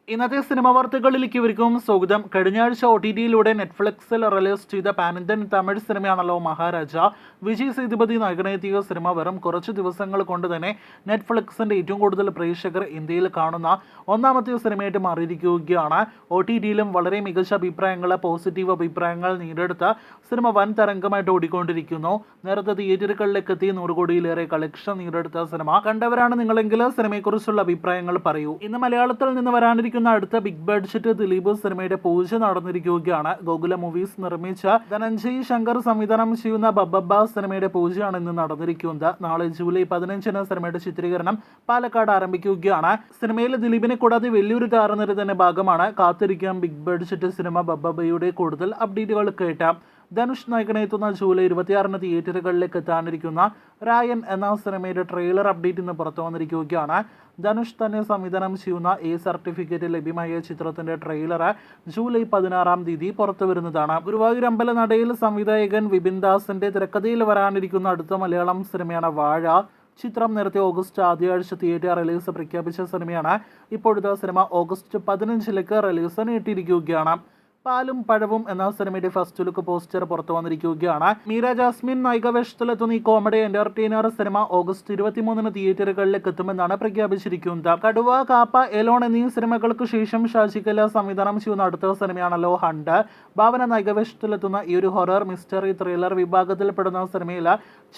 ഇന്നത്തെ സിനിമ വാർത്തകളിലേക്ക് ഇവർക്കും സ്വാഗതം. കഴിഞ്ഞ ആഴ്ച OTT-യിലൂടെ നെറ്റ്ഫ്ലിക്സിൽ റിലീസ് ചെയ്ത പാൻ ഇന്ത്യൻ തമിഴ് സിനിമയാണല്ലോ മഹാരാജ. വിജയ് സേതുപതി നായകനെത്തിയ സിനിമ വെറും കുറച്ച് ദിവസങ്ങൾ കൊണ്ട് തന്നെ നെറ്റ്ഫ്ലിക്സിന്റെ ഏറ്റവും കൂടുതൽ പ്രേക്ഷകർ ഇന്ത്യയിൽ കാണുന്ന ഒന്നാമത്തെ സിനിമയായിട്ട് മാറിയിരിക്കുകയാണ്. OTT-യിലും വളരെ മികച്ച അഭിപ്രായങ്ങൾ, പോസിറ്റീവ് അഭിപ്രായങ്ങൾ നേടിയെടുത്ത സിനിമ വൻ തരംഗമായിട്ട് ഓടിക്കൊണ്ടിരിക്കുന്നു. നേരത്തെ തിയേറ്ററുകളിലേക്ക് എത്തി 100 കോടിയിലേറെ കളക്ഷൻ നേടിയെടുത്ത സിനിമ കണ്ടവരാണ് നിങ്ങളെങ്കിൽ സിനിമയെക്കുറിച്ചുള്ള അഭിപ്രായങ്ങൾ പറയൂ. ഇന്ന് മലയാളത്തിൽ നിന്ന് വരാനിരിക്കുന്ന അടുത്ത ബിഗ് ബഡ്ജറ്റ് ദിലീപ് സിനിമയുടെ പൂജ നടന്നിരിക്കുകയാണ്. ഗോകുല മൂവീസ് നിർമ്മിച്ച ധനഞ്ജയ് ശങ്കർ സംവിധാനം ചെയ്യുന്ന ബബ്ബ സിനിമയുടെ പൂജയാണ് ഇന്ന് നടന്നിരിക്കുന്നത്. നാളെ ജൂലൈ 15-ന് സിനിമയുടെ ചിത്രീകരണം പാലക്കാട് ആരംഭിക്കുകയാണ്. സിനിമയിൽ ദിലീപിനെ കൂടാതെ വലിയൊരു താരനിര തന്നെ ഭാഗമാണ്. കാത്തിരിക്കാം ബിഗ് ബഡ്ജറ്റ് സിനിമ ബബ്ബയുടെ കൂടുതൽ അപ്ഡേറ്റുകൾ കേട്ടാം. ധനുഷ് നായകനെത്തുന്ന ജൂലൈ 26-ന് തിയേറ്ററുകളിലേക്ക് എത്താനിരിക്കുന്ന രായൻ എന്ന സിനിമയുടെ ട്രെയിലർ അപ്ഡേറ്റ് ഇന്ന് പുറത്തു വന്നിരിക്കുകയാണ്. ധനുഷ് തന്നെ സംവിധാനം ചെയ്യുന്ന സർട്ടിഫിക്കറ്റ് ലഭ്യമായ ചിത്രത്തിന്റെ ട്രെയിലർ ജൂലൈ 16-ാം തീയതി പുറത്തു വരുന്നതാണ്. ഗുരുവായൂർ അമ്പലനടയിൽ സംവിധായകൻ വിപിൻ ദാസിന്റെ തിരക്കഥയിൽ വരാനിരിക്കുന്ന അടുത്ത മലയാളം സിനിമയാണ് വാഴ. ചിത്രം നേരത്തെ ഓഗസ്റ്റ് ആദ്യ ആഴ്ച തിയേറ്റർ റിലീസ് പ്രഖ്യാപിച്ച സിനിമയാണ്. ഇപ്പോഴത്തെ സിനിമ ഓഗസ്റ്റ് 15-ലേക്ക് റിലീസ് നീട്ടിയിരിക്കുകയാണ്. പാലും പഴവും എന്ന സിനിമയുടെ ഫസ്റ്റ് ലുക്ക് പോസ്റ്റർ പുറത്തു വന്നിരിക്കുകയാണ്. മീര ജാസ്മിൻ നായിക വേഷത്തിലെത്തുന്ന ഈ കോമഡി എന്റർടൈനർ സിനിമ ഓഗസ്റ്റ് 23-ന് തിയേറ്ററുകളിലേക്ക് എത്തുമെന്നാണ് പ്രഖ്യാപിച്ചിരിക്കുന്നത്. കടുവ, കാപ്പ, എലോൺ എന്നീ സിനിമകൾക്ക് ശേഷം ഷാജിക്കല സംവിധാനം ചെയ്യുന്ന അടുത്ത സിനിമയാണല്ലോ ഹണ്ട്. ഭാവന നായിക വേഷത്തിലെത്തുന്ന ഈ ഒരു ഹൊറർ മിസ്റ്ററി ത്രില്ലർ വിഭാഗത്തിൽപ്പെടുന്ന സിനിമയിൽ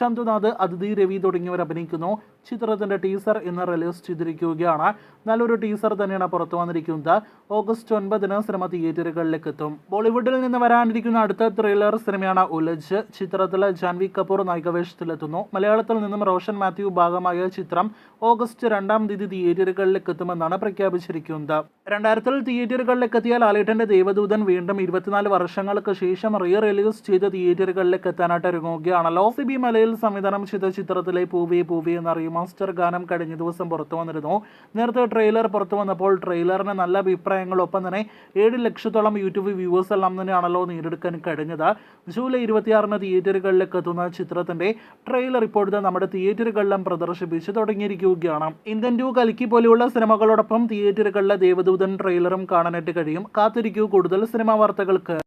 ചന്തുനാഥ്, അതിഥി രവി തുടങ്ങിയവർ അഭിനയിക്കുന്നു. ചിത്രത്തിന്റെ ടീസർ ഇന്ന് റിലീസ് ചെയ്തിരിക്കുകയാണ്. നല്ലൊരു ടീസർ തന്നെയാണ് പുറത്തു വന്നിരിക്കുന്നത്. ഓഗസ്റ്റ് 9-ന് സിനിമ തിയേറ്ററുകളിലേക്ക് എത്തും. ബോളിവുഡിൽ നിന്ന് വരാനിരിക്കുന്ന അടുത്ത ത്രില്ലർ സിനിമയാണ് ഉലജ്. ചിത്രത്തിൽ ജാൻവി കപൂർ നായിക വേഷത്തിലെത്തുന്നു. മലയാളത്തിൽ നിന്നും റോഷൻ മാത്യു ഭാഗമായ ചിത്രം ഓഗസ്റ്റ് 2-ാം തീയതി തിയേറ്ററുകളിലേക്ക് എത്തുമെന്നാണ് പ്രഖ്യാപിച്ചിരിക്കുന്നത്. 2000-ൽ തിയേറ്ററുകളിലേക്ക് എത്തിയ ലാലേട്ടന്റെ ദേവദൂതൻ വീണ്ടും 24 വർഷങ്ങൾക്ക് ശേഷം റിലീസ് ചെയ്ത് തിയേറ്ററുകളിലേക്ക് എത്താനായിട്ട് ഒരുങ്ങുകയാണല്ലോ. സിബി മലയിൽ സംവിധാനം ചെയ്ത ചിത്രത്തിലെ പൂവേ പൂവേ എന്ന റീമാസ്റ്റർ ഗാനം കഴിഞ്ഞ ദിവസം പുറത്തു വന്നിരുന്നു. നേരത്തെ ട്രെയിലർ പുറത്തു വന്നപ്പോൾ ട്രെയിലറിന് നല്ല അഭിപ്രായങ്ങളൊപ്പം തന്നെ 7 ലക്ഷത്തോളം യൂട്യൂബ് വ്യൂവേഴ്സ് എല്ലാം തന്നെയാണല്ലോ നേടിയെടുക്കാൻ കഴിഞ്ഞത്. ജൂലൈ 26-ന് തിയേറ്ററുകളിലേക്ക് എത്തുന്ന ചിത്രത്തിന്റെ ട്രെയിലർ ഇപ്പോഴത്തെ നമ്മുടെ തിയേറ്ററുകളിലും പ്രദർശിപ്പിച്ച് തുടങ്ങിയിരിക്കുകയാണ്. ഇന്ത്യൻ 2 കൽക്കി പോലെയുള്ള സിനിമകളോടൊപ്പം തിയേറ്ററുകളിലെ ദേവദൂതൻ ട്രെയിലറും കാണാനായിട്ട് കഴിയും. കാത്തിരിക്കൂ കൂടുതൽ സിനിമാ വാർത്തകൾക്ക്.